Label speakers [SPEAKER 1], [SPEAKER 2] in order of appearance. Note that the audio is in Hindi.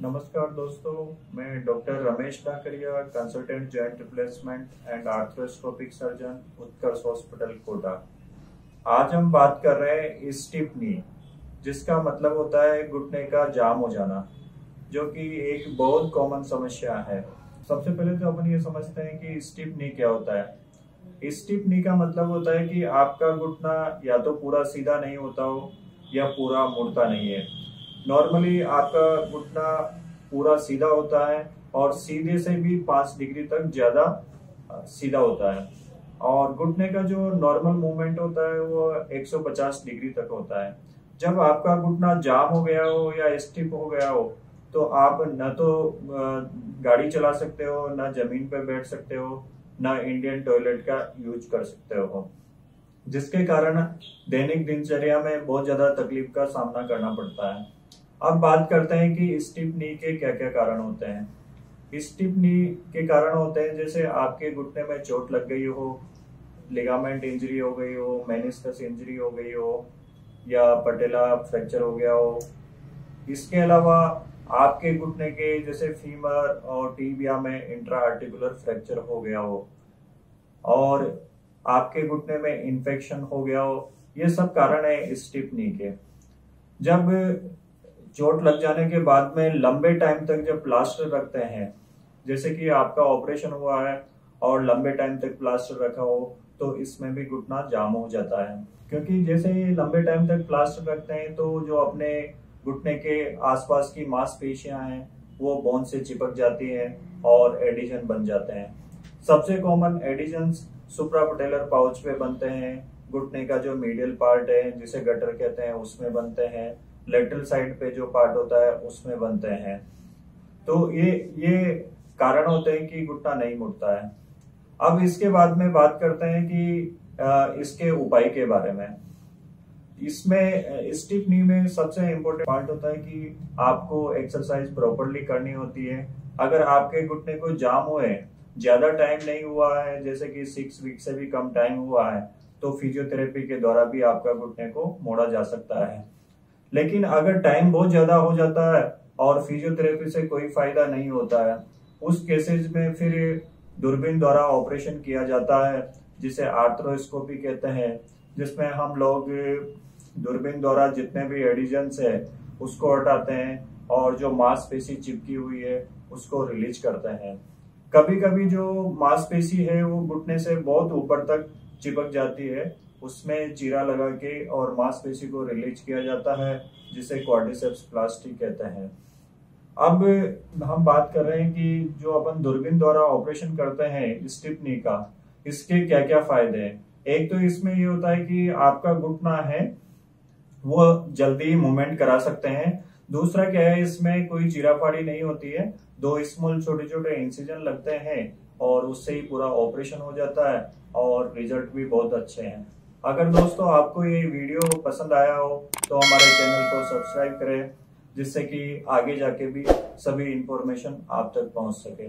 [SPEAKER 1] नमस्कार दोस्तों, मैं doctor Ramesh Kakaria, consultant joint replacement and arthroscopic surgeon, Utkarsh hospital Kota. आज हम बात कर रहे हैं स्टिफ नी, जिसका मतलब होता है घुटने का जाम हो जाना, जो कि एक बहुत कॉमन समस्या है। सबसे पहले तो अपन ये समझते हैं कि स्टिफ नी क्या होता है। स्टिफ नी का मतलब होता है कि आपका घुटना या तो पूरा सीधा नहीं होता हो या पूरा मुड़ता नहीं है। नॉर्मली आपका घुटना पूरा सीधा होता है और सीधे से भी 5 डिग्री तक ज्यादा सीधा होता है, और घुटने का जो नॉर्मल मूवमेंट होता है वो 150 डिग्री तक होता है। जब आपका घुटना जाम हो गया हो या स्टिफ हो गया हो तो आप न तो गाड़ी चला सकते हो, न जमीन पे बैठ सकते हो, न इंडियन टॉयलेट का यूज कर सकते हो, जिसके कारण दैनिक दिनचर्या में बहुत ज्यादा तकलीफ का सामना करना पड़ता है। अब बात करते हैं कि स्टिफ नी के क्या क्या कारण होते हैं। स्टिफ नी के कारण होते हैं जैसे आपके घुटने में चोट लग गई हो, लिगामेंट इंजरी हो गई हो, मेनिस्कस इंजरी हो गई हो, या पटेला फ्रैक्चर हो गया हो। इसके अलावा आपके घुटने के जैसे फीमर और टीबिया में इंट्रा आर्टिकुलर फ्रैक्चर हो गया हो, और आपके घुटने में इन्फेक्शन हो गया हो। ये सब कारण है स्टिफ नी के। जब चोट लग जाने के बाद में लंबे टाइम तक जब प्लास्टर रखते हैं, जैसे कि आपका ऑपरेशन हुआ है और लंबे टाइम तक प्लास्टर रखा हो, तो इसमें भी घुटना जाम हो जाता है। क्योंकि जैसे ही लंबे टाइम तक प्लास्टर रखते हैं तो जो अपने घुटने के आसपास की मांसपेशियां हैं वो बोन से चिपक जाती हैं और एडिशन बन जाते हैं। सबसे कॉमन एडिशन सुप्रापटेलर पाउच पे बनते हैं, घुटने का जो मीडियल पार्ट है जिसे गटर कहते हैं उसमें बनते हैं, लेटरल साइड पे जो पार्ट होता है उसमें बनते हैं। तो ये कारण होते हैं कि घुटना नहीं मुड़ता है। अब इसके बाद में बात करते हैं कि इसके उपाय के बारे में। इसमें स्टिफ नी में सबसे इम्पोर्टेंट पार्ट होता है कि आपको एक्सरसाइज प्रॉपरली करनी होती है। अगर आपके घुटने को जाम हुए ज्यादा टाइम नहीं हुआ है, जैसे कि 6 वीक से भी कम टाइम हुआ है, तो फिजियोथेरेपी के द्वारा भी आपका घुटने को मोड़ा जा सकता है। लेकिन अगर टाइम बहुत ज्यादा हो जाता है और फिजियोथेरेपी से कोई फायदा नहीं होता है, उस केसेस में फिर दूरबीन द्वारा ऑपरेशन किया जाता है, जिसे आर्थ्रोस्कोपी कहते हैं, जिसमें हम लोग दूरबीन द्वारा जितने भी एडिशंस है उसको हटाते हैं और जो मांसपेशी चिपकी हुई है उसको रिलीज करते हैं। कभी कभी जो मांसपेशी है वो घुटने से बहुत ऊपर तक चिपक जाती है, उसमें चीरा लगा के और मांसपेशी को रिलीज किया जाता है, जिसे क्वाड्रिसेप्स प्लास्टी कहते हैं। अब हम बात कर रहे हैं कि जो अपन दूरबीन द्वारा ऑपरेशन करते हैं स्टिफ नी का, इसके क्या क्या फायदे हैं। एक तो इसमें ये होता है कि आपका घुटना है वो जल्दी मूवमेंट करा सकते हैं। दूसरा क्या है, इसमें कोई चीराफाड़ी नहीं होती है, 2 स्मॉल छोटे छोटे इंसिजन लगते हैं और उससे ही पूरा ऑपरेशन हो जाता है, और रिजल्ट भी बहुत अच्छे हैं। अगर दोस्तों आपको ये वीडियो पसंद आया हो तो हमारे चैनल को सब्सक्राइब करें, जिससे कि आगे जाके भी सभी इंफॉर्मेशन आप तक पहुंच सके।